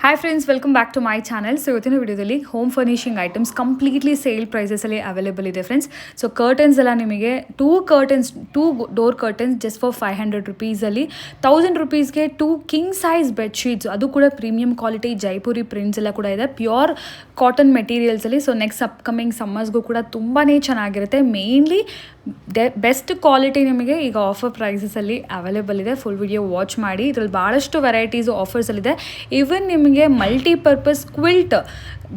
Hi friends, welcome back to my channel. So ಇವತ್ತಿನ ವಿಡಿಯೋದಲ್ಲಿ home furnishing items completely sale ಪ್ರೈಸಸಲ್ಲಿ available ಇದೆ friends. So curtains ಎಲ್ಲ ನಿಮಗೆ two door curtains just for 500 ರುಪೀಸಲ್ಲಿ 1000 ರುಪೀಸ್ಗೆ 2 ಕಿಂಗ್ ಸೈಜ್ ಬೆಡ್ಶೀಟ್ಸ್, ಅದು ಕೂಡ ಪ್ರೀಮಿಯಂ ಕ್ವಾಲಿಟಿ ಜೈಪುರಿ ಪ್ರಿಂಟ್ಸ್ ಎಲ್ಲ ಕೂಡ ಇದೆ, ಪ್ಯೂರ್ ಕಾಟನ್ ಮೆಟೀರಿಯಲ್ಸಲ್ಲಿ. ಸೊ ನೆಕ್ಸ್ಟ್ ಅಪ್ಕಮಿಂಗ್ ಸಮ್ಮರ್ಸ್ಗೂ ಕೂಡ ತುಂಬಾ ಚೆನ್ನಾಗಿರುತ್ತೆ. ಮೇನ್ಲಿ ಬೆಸ್ಟ್ ಕ್ವಾಲಿಟಿ ನಿಮಗೆ ಈಗ ಆಫರ್ ಪ್ರೈಸಸಲ್ಲಿ ಅವೈಲೇಬಲ್ ಇದೆ. ಫುಲ್ ವಿಡಿಯೋ ವಾಚ್ ಮಾಡಿ. ಇದರಲ್ಲಿ ಭಾಳಷ್ಟು ವೆರೈಟೀಸು ಆಫರ್ಸಲ್ಲಿದೆ. ಈವನ್ ನಿಮಗೆ ಮಲ್ಟಿಪರ್ಪಸ್ ಕ್ವಿಲ್ಟ್,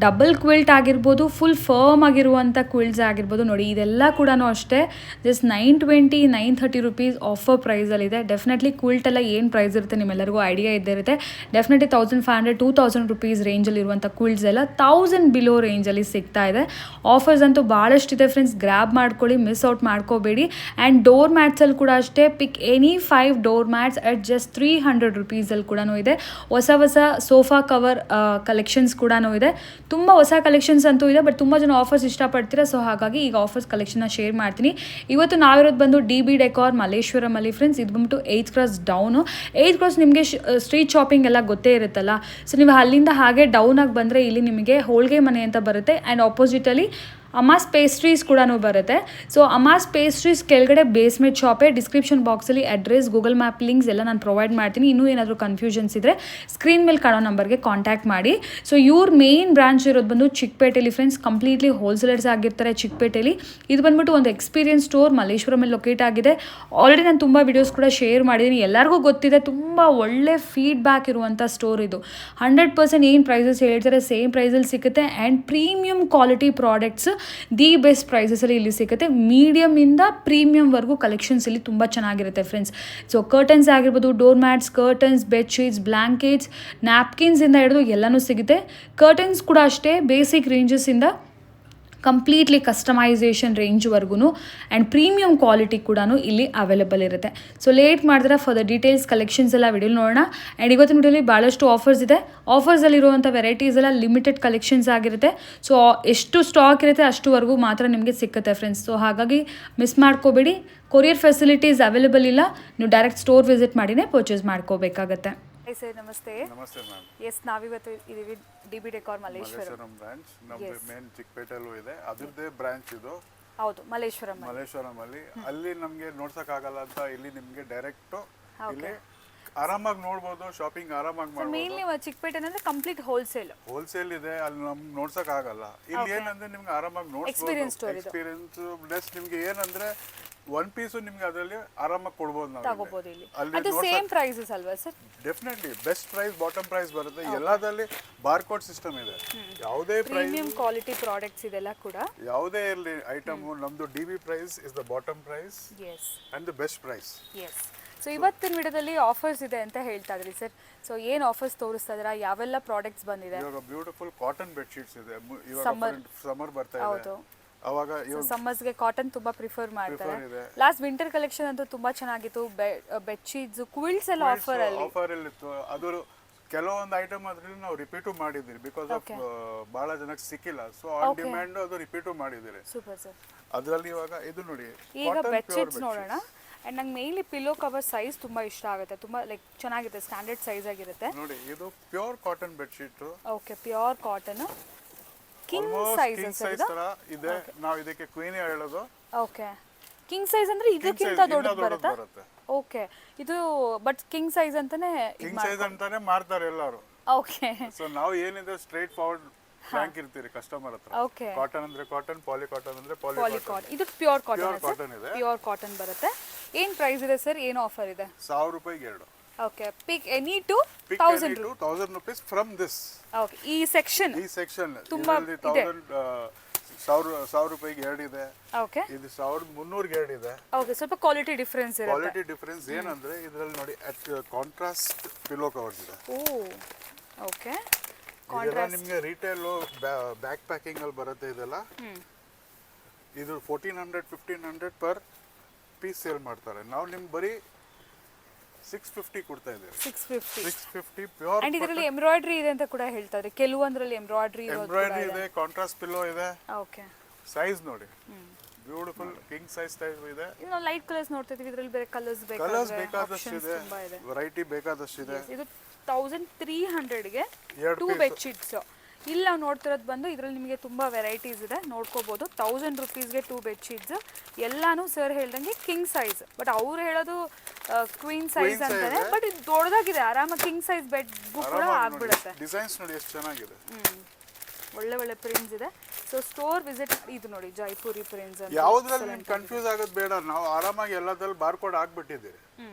ಡಬಲ್ ಕ್ವಿಲ್ಟ್ ಆಗಿರ್ಬೋದು, ಫುಲ್ ಫರ್ಮ್ ಆಗಿರುವಂಥ ಕ್ವಿಲ್ಟ್ಸ್ ಆಗಿರ್ಬೋದು. ನೋಡಿ, ಇದೆಲ್ಲ ಕೂಡ ಅಷ್ಟೇ ಜಸ್ಟ್ 920 930 ರುಪೀಸ್ ಆಫರ್ ಪ್ರೈಸಲ್ಲಿದೆ. ಡೆಫಿನೆಟ್ಲಿ ಕ್ವಿಲ್ಟ್ ಎಲ್ಲ ಏನು ಪ್ರೈಸ್ ಇರುತ್ತೆ ನಿಮ್ಮೆಲ್ಲರಿಗೂ ಐಡಿಯಾ ಇದ್ದೇ ಇರುತ್ತೆ. ಡೆಫಿನೆಟ್ಲಿ 1500 2000 ರುಪೀಸ್ ರೇಂಜಲ್ಲಿರುವಂಥ ಕ್ವಿಲ್ಟ್ಸ್ ಎಲ್ಲ 1000 ಬಿಲೋ ರೇಂಜಲ್ಲಿ ಸಿಗ್ತಾ ಇದೆ. ಆಫರ್ಸ್ ಅಂತೂ ಭಾಳಷ್ಟಿದೆ ಫ್ರೆಂಡ್ಸ್, ಗ್ರ್ಯಾಬ್ ಮಾಡ್ಕೊಳ್ಳಿ, ಮಿಸ್ ಔಟ್ ಮಾಡ್ಕೋಬೇಡಿ. ಆ್ಯಂಡ್ ಡೋರ್ ಮ್ಯಾಟ್ಸಲ್ಲಿ ಕೂಡ ಅಷ್ಟೇ, ಪಿಕ್ any 5 door mats at just 300 ರುಪೀಸಲ್ಲಿ ಕೂಡ ಇದೆ. ಹೊಸ ಸೋಫಾ ಕವರ್ ಕಲೆಕ್ಷನ್ಸ್ ಕೂಡ ಇದೆ. ತುಂಬ ಹೊಸ ಕಲೆಕ್ಷನ್ಸ್ ಅಂತೂ ಇದೆ, ಬಟ್ ತುಂಬ ಜನ ಆಫರ್ಸ್ ಇಷ್ಟಪಡ್ತೀರಾ. ಸೊ ಹಾಗಾಗಿ ಈಗ ಆಫರ್ಸ್ ಕಲೆಕ್ಷನ್ನ ಶೇರ್ ಮಾಡ್ತೀನಿ. ಇವತ್ತು ನಾವಿರೋದು ಬಂದು DB ಡೆಕಾರ್ ಮಲ್ಲೇಶ್ವರಮಲ್ಲಿ ಫ್ರೆಂಡ್ಸ್. ಇದು ಬಂದ್ಬಿಟ್ಟು 8th cross down. 8th cross ನಿಮಗೆ ಸ್ಟ್ರೀಟ್ ಶಾಪಿಂಗ್ ಎಲ್ಲ ಗೊತ್ತೇ ಇರುತ್ತಲ್ಲ. ಸೊ ನೀವು ಅಲ್ಲಿಂದ ಹಾಗೆ ಡೌನ್ ಆಗಿ ಬಂದರೆ ಇಲ್ಲಿ ನಿಮಗೆ ಹೋಳ್ಗೆ ಮನೆ ಅಂತ ಬರುತ್ತೆ. ಆ್ಯಂಡ್ ಆಪೋಸಿಟಲ್ಲಿ ಅಮಾಸ್ ಪೇಸ್ಟ್ರೀಸ್ ಕೂಡ ಬರುತ್ತೆ. ಸೊ ಅಮಾಸ್ ಪೇಸ್ಟ್ರೀಸ್ ಕೆಳಗಡೆ ಬೇಸ್ಮೆಂಟ್ ಶಾಪೇ. ಡಿಸ್ಕ್ರಿಪ್ಷನ್ ಬಾಕ್ಸಲ್ಲಿ ಅಡ್ರೆಸ್, ಗೂಗಲ್ ಮ್ಯಾಪ್ ಲಿಂಕ್ಸ್ ಎಲ್ಲ ನಾನು ಪ್ರೊವೈಡ್ ಮಾಡ್ತೀನಿ. ಇನ್ನೂ ಏನಾದರೂ ಕನ್ಫ್ಯೂಷನ್ಸ್ ಇದ್ದರೆ ಸ್ಕ್ರೀನ್ ಮೇಲೆ ಕಾಣೋ ನಂಬರ್ಗೆ ಕಾಂಟ್ಯಾಕ್ಟ್ ಮಾಡಿ. ಸೊ ಇವ್ರ ಮೇನ್ ಬ್ರಾಂಚ್ ಇರೋದು ಬಂದು ಚಿಕ್ಕಪೇಟೆಲಿ ಫ್ರೆಂಡ್ಸ್. ಕಂಪ್ಲೀಟ್ಲಿ ಹೋಲ್ಸೇಲರ್ಸ್ ಆಗಿರ್ತಾರೆ ಚಿಕ್ಕಪೇಟೆಲಿ. ಇದು ಬಂದ್ಬಿಟ್ಟು ಒಂದು ಎಕ್ಸ್ಪೀರಿಯನ್ಸ್ ಸ್ಟೋರ್ ಮಲ್ಲೇಶ್ವರಮಲ್ಲಿ ಲೊಕೇಟ್ ಆಗಿದೆ. ಆಲ್ರೆಡಿ ನಾನು ತುಂಬ ವೀಡಿಯೋಸ್ ಕೂಡ ಶೇರ್ ಮಾಡಿದ್ದೀನಿ, ಎಲ್ಲರಿಗೂ ಗೊತ್ತಿದೆ. ತುಂಬ ಒಳ್ಳೆ ಫೀಡ್ಬ್ಯಾಕ್ ಇರುವಂಥ ಸ್ಟೋರ್ ಇದು. 100% ಏನು ಪ್ರೈಸಸ್ ಹೇಳ್ತಾರೆ ಸೇಮ್ ಪ್ರೈಸಲ್ಲಿ ಸಿಗುತ್ತೆ. And premium quality products the best ಪ್ರೈಸಸಲ್ಲಿ ಇಲ್ಲಿ ಸಿಗುತ್ತೆ. ಮೀಡಿಯಮಿಂದ ಪ್ರೀಮಿಯಂವರೆಗೂ ಕಲೆಕ್ಷನ್ಸ್ ಇಲ್ಲಿ ತುಂಬ ಚೆನ್ನಾಗಿರುತ್ತೆ ಫ್ರೆಂಡ್ಸ್. ಸೊ ಕರ್ಟನ್ಸ್ ಆಗಿರ್ಬೋದು, door mats, curtains, bedsheets, blankets, ನ್ಯಾಪ್ಕಿನ್ಸಿಂದ ಹಿಡಿದು ಎಲ್ಲನೂ ಸಿಗುತ್ತೆ. ಕರ್ಟನ್ಸ್ ಕೂಡ ಅಷ್ಟೇ, ಬೇಸಿಕ್ ರೇಂಜಸ್ಸಿಂದ ಕಂಪ್ಲೀಟ್ಲಿ ಕಸ್ಟಮೈಸೇಷನ್ ರೇಂಜ್ವರೆಗೂ ಆ್ಯಂಡ್ ಪ್ರೀಮಿಯಂ ಕ್ವಾಲಿಟಿ ಕೂಡ ಇಲ್ಲಿ ಅವೈಲೇಬಲ್ ಇರುತ್ತೆ. ಸೊ ಲೇಟ್ ಮಾಡಿದ್ರೆ ಫಾರ್ ದ ಡೀಟೇಲ್ಸ್ ಕಲೆಕ್ಷನ್ಸ್ ಎಲ್ಲ ವಿಡಿಯೋ ನೋಡೋಣ. ಆ್ಯಂಡ್ ಇವತ್ತಿನ ವಿಡಿಯೋಲಿ ಭಾಳಷ್ಟು ಆಫರ್ಸ್ ಇದೆ. ಆಫರ್ಸಲ್ಲಿರುವಂಥ ವೆರೈಟೀಸ್ ಎಲ್ಲ ಲಿಮಿಟೆಡ್ ಕಲೆಕ್ಷನ್ಸ್ ಆಗಿರುತ್ತೆ. ಸೊ ಎಷ್ಟು ಸ್ಟಾಕ್ ಇರುತ್ತೆ ಅಷ್ಟುವರೆಗೂ ಮಾತ್ರ ನಿಮಗೆ ಸಿಕ್ಕುತ್ತೆ ಫ್ರೆಂಡ್ಸ್. ಸೊ ಹಾಗಾಗಿ ಮಿಸ್ ಮಾಡ್ಕೋಬೇಡಿ. ಕೊರಿಯರ್ ಫೆಸಿಲಿಟೀಸ್ ಅವೈಲೇಬಲ್ ಇಲ್ಲ, ನೀವು ಡೈರೆಕ್ಟ್ ಸ್ಟೋರ್ ವಿಸಿಟ್ ಮಾಡಿನೇ ಪರ್ಚೇಸ್ ಮಾಡ್ಕೋಬೇಕಾಗತ್ತೆ. ಹಾಯ್ ಸರ್, ನಮಸ್ತೆ. ನಮಸ್ತೆ ಮ್ಯಾಮ್. ಎಸ್, ನಾವಿವತ್ತು ಇದೀವಿ DB ಡೆಕಾರ್ ಮಲ್ಲೇಶ್ವರಂ ಬ್ರಾಂಚ್. ನಮ್ದು ಮೇನ್ ಚಿಕ್ಕಪೇಟೆಲ್ಲೂ ಇದೆ, ಅದ್ರದ್ದೇ ಬ್ರಾಂಚ್ ಇದು. ಹೌದು, ಮಲ್ಲೇಶ್ವರಂ ಅಲ್ಲಿ. ಅಲ್ಲಿ ನಮ್ಗೆ ನೋಡ್ಸಕ್ ಆಗಲ್ಲ ಅಂತ ಇಲ್ಲಿ ನಿಮ್ಗೆ ಡೈರೆಕ್ಟ್ ಇಲ್ಲಿ ಆರಾಮಾಗಿ ನೋಡ್ಬೋದು, ಶಾಪಿಂಗ್ ಆರಾಮಾಗಿ ಮಾಡ್ಬೋದು. ಮೇನ್ಲಿ ಚಿಕ್ಕಪೇಟೆ ಅಂದ್ರೆ ಕಂಪ್ಲೀಟ್ ಹೋಲ್ಸೇಲ್ ಇದೆ, ಅಲ್ಲಿ ನಮ್ಗೆ ನೋಡ್ಸಕ್ ಆಗಲ್ಲ. ಇಲ್ಲಿ ಏನಂದ್ರೆ ನಿಮ್ಗೆ ಆರಾಮಾಗಿ ನೋಡ್ಬೋದು. ಎಕ್ಸ್ಪೀರಿಯನ್ಸ್ ಪ್ಲಸ್ ನಿಮ್ಗೆ ಏನಂದ್ರೆ ಒನ್ ಪೀಸು ನಿಮ್ಗೆ ಅದರಲ್ಲಿ ಆರಾಮಾಗಿ ಕೊಡ್ಬೋದು ನಾವು. ತಗೋಬಹುದು ಇಲ್ಲಿ. ಅದು ಸೇಮ್ ಪ್ರೈಸಸ್ ಅಲ್ವಾ sir? Definitely best price, bottom price ಬರುತ್ತೆ. ಎಲ್ಲದಲ್ಲಿ ಬಾರ್ಕೋಡ್ ಸಿಸ್ಟಮ್ ಇದೆ. ಯಾವುದೇ ಪ್ರೀಮಿಯಂ ಕ್ವಾಲಿಟಿ ಪ್ರಾಡಕ್ಟ್ಸ್ ಇದೆಲ್ಲ ಕೂಡ ಯಾವುದೇ ಇರಲಿ ಐಟಮ್, ನಮ್ದು DB price is the bottom price and the best price. Yes. So ಇವತ್ತಿನ ವಿಡಿಯೋದಲ್ಲಿ ಆಫರ್ಸ್ ಇದೆ ಅಂತ ಹೇಳ್ತಾ ಇದ್ರಿ ಸರ್. ಸೊ ಏನು ಆಫರ್ಸ್ ತೋರಿಸ್ತಾ ಇದ್ದೀರಾ? ಯಾವೆಲ್ಲ ಪ್ರಾಡಕ್ಟ್ಸ್ ಬಂದಿದೆ? ಇವಾಗ ಬ್ಯೂಟಿಫುಲ್ ಕಾಟನ್ ಬೆಡ್ಶೀಟ್ಸ್ ಇದೆ. ಇವಾಗ ಸಮ್ಮರ್ ಬರ್ತಾ ಇದೆ, ಅವಾಗ ಸಮ್ಮರ್ಸ್ಗೆ ಕಾಟನ್ ತುಂಬಾ ಪ್ರಿಫರ್ ಮಾಡ್ತಾರೆ. ಲಾಸ್ಟ್ ವಿಂಟರ್ ಕಲೆಕ್ಷನ್ ಅಂತೂ ತುಂಬಾ ಚೆನ್ನಾಗಿತ್ತು. ಬೆಡ್ಶೀಟ್ಸ್, ಕ್ವಿಲ್ಟ್ಸ್ ಎಲ್ಲ ಆಫರ್ ಅಲ್ಲಿ ಇತ್ತು. ಅದು ಕೆಲವೊಂದು ಐಟಮ್ ಅದ್ರಲ್ಲಿ ನಾವು ರಿಪೀಟು ಮಾಡಿದಿರಿ, ಬಿಕಾಸ್ ಆಫ್ ಬಹಳ ಜನಕ್ಕೆ ಸಿಕ್ಕಿಲ್ಲ. ಸೊ ಆನ್ ಡಿಮ್ಯಾಂಡ್ ಅದು ರಿಪೀಟು ಮಾಡಿದಿರಿ. Super sir. ಅದರಲ್ಲಿ ಇವಾಗ ಇದು ನೋಡಿ, ಈಗ ಬೆಡ್ಶೀಟ್ಸ್ ನೋಡೋಣ. ಅಂಡ್ ನಂಗೆ ಮೇನ್ಲಿ ಪಿಲ್ಲೋ ಕವರ್ ಸೈಜ್ ತುಂಬಾ ಇಷ್ಟ ಆಗುತ್ತೆ. ತುಂಬಾ ಲೈಕ್ ಚೆನ್ನಾಗಿದೆ, ಸ್ಟ್ಯಾಂಡರ್ಡ್ ಸೈಜ್ ಆಗಿರುತ್ತೆ. ನೋಡಿ, ಇದು pure cotton bedsheet. Okay, pure cotton king size ತರ ಇದೆ. ನಾವು ಇದಕ್ಕೆ ಕ್ವೀನ್ ಹೇಳೋದು. ಓಕೆ, ಕಿಂಗ್ ಸೈಜ್ ಅಂದ್ರೆ ಇದಕ್ಕಿಂತ ದೊಡ್ಡದು ಬರುತ್ತೆ. ಓಕೆ, ಇದು ಬಟ್ ಕಿಂಗ್ ಸೈಜ್ ಅಂತಾನೆ ಮಾರ್ತಾರೆ ಎಲ್ಲರೂ. ಓಕೆ. ಸೊ ನಾವು ಏನಿದೆ ಸ್ಟ್ರೈಟ್ ಫಾರ್ವರ್ಡ್ ಫ್ರಾಂಕ್ ಇರ್ತೀರಿ ಕಸ್ಟಮರ್ ಹತ್ರ. ಓಕೆ. ಕಾಟನ್ ಅಂದ್ರೆ ಕಾಟನ್, ಪಾಲಿ ಕಾಟನ್ ಅಂದ್ರೆ ಪಾಲಿ ಕಾಟನ್. ಇದು ಪ್ಯೂರ್ ಕಾಟನ್ ಇದೆ. ಪ್ಯೂರ್ ಕಾಟನ್ ಬರುತ್ತೆ. ಏನ್ ಪ್ರೈಸ್ ಇದೆ ಸರ್? ಏನು ಆಫರ್ ಇದೆ? 1000 ರೂಪಾಯಿಗೆ ಎರಡು. Okay, pick any two 1000 rupees from this. Okay, ಈ ಸೆಕ್ಷನ್ ತುಂಬಾ ಇದೆ. 1000 ರೂಪಾಯಿಗೆ ಎರಡು ಇದೆ. ಓಕೆ, ಇದು 1300ಗೆ ಎರಡು ಇದೆ. ಓಕೆ, ಸ್ವಲ್ಪ ಕ್ವಾಲಿಟಿ ಡಿಫರೆನ್ಸ್ ಇರುತ್ತೆ. ಕ್ವಾಲಿಟಿ ಡಿಫರೆನ್ಸ್ ಏನಂದ್ರೆ ಇದರಲ್ಲಿ ನೋಡಿ ಕಾಂಟ್ರಾಸ್ಟ್ ಪಿಲ್ಲೋ ಕವರ್ಸ್ ಇದೆ. ಓಕೆ, ಇದೆಲ್ಲ ನಿಮಗೆ ರಿಟೇಲ್ ಬ್ಯಾಕ್ ಪ್ಯಾಕಿಂಗ್ ಅಲ್ಲಿ ಬರುತ್ತೆ. ಇದೆಲ್ಲ ಇದು 1400 1500 ಪರ್ ಪೀಸ್ ಸೇಲ್ ಮಾಡ್ತಾರೆ. ನಾವು ನಿಮ್ಗೆ ಬರೀ 650 ಕೊಡ್ತಾ ಇದ್ದೀವಿ. 650 ಪ್ಯೂರ್. ಅಂಡ್ ಇದರಲ್ಲಿ ಎಂಬ್ರಾಯ್ಡರಿ ಇದೆ ಅಂತ ಕೂಡ ಹೇಳ್ತಾ ಇದ್ದಾರೆ. ಕೆಲವೊಂದರಲ್ಲಿ ಎಂಬ್ರಾಯ್ಡರಿ ಇದೆ, ಕಾಂಟ್ರಾಸ್ಟ್ ಪಿಲ್ಲೋ ಇದೆ. ಓಕೆ, ಸೈಜ್ ನೋಡಿ, ಬ್ಯೂಟಿಫುಲ್ ಕಿಂಗ್ ಸೈಜ್ ಟೈಪ್ ಇದೆ. ನಾವು ಲೈಟ್ ಕಲರ್ಸ್ ನೋಡ್ತಾ ಇದೀವಿ. ಇದರಲ್ಲಿ ಬೇರೆ ಕಲರ್ಸ್ ಬೇಕಾದಷ್ಟು ಇದೆ, ವೆರೈಟಿ ಬೇಕಾದಷ್ಟು ಇದೆ. ಇದು 1300ಗೆ ಎರಡು 2 ಬೆಡ್ಶೀಟ್ಸ್. ಇಲ್ಲಿ ನಾವು ನೋಡ್ತಿರೋದು ಬಂದು ಇದರಲ್ಲಿ ನಿಮಗೆ ತುಂಬ ವೆರೈಟೀಸ್ ಇದೆ, ನೋಡ್ಕೋಬೋದು. 1000 ರುಪೀಸ್ಗೆ 2 ಬೆಡ್ಶೀಟ್ಸ್. ಎಲ್ಲಾನು ಸರ್ ಹೇಳ್ದಂಗೆ ಕಿಂಗ್ ಸೈಜ್, ಬಟ್ ಅವ್ರು ಹೇಳೋದು ಕ್ವೀನ್ ಸೈಜ್ ಅಂತಾರೆ, ಬಟ್ ಇದು ದೊಡ್ಡದಾಗಿದೆ, ಆರಾಮಾಗಿ ಕಿಂಗ್ ಸೈಜ್ ಬೆಡ್ಗೂ ಕೂಡ ಆಗ್ಬಿಡುತ್ತೆ. ಡಿಸೈನ್ಸ್ ನೋಡಿ ಎಷ್ಟು ಚೆನ್ನಾಗಿದೆ, ಒಳ್ಳೆ ಒಳ್ಳೆ ಪ್ರಿಂಟ್ಸ್ ಇದೆ. ಸೊ ಸ್ಟೋರ್ ವಿಸಿಟ್, ಇದು ನೋಡಿ ಜೈಪುರಿ ಪ್ರಿಂಟ್ಸ್ ಅಂತ. ಯಾವ್ದ್ರಲ್ಲಿ ನಿಮ್ಗೆ ಕನ್ಫ್ಯೂಸ್ ಆಗೋದು ಬೇಡ, ನಾವು ಆರಾಮಾಗಿ ಎಲ್ಲದಲ್ಲಿ ಬಾರ್ಕೋಡ್ ಹಾಕ್ಬಿಟ್ಟಿದ್ದೀರಿ,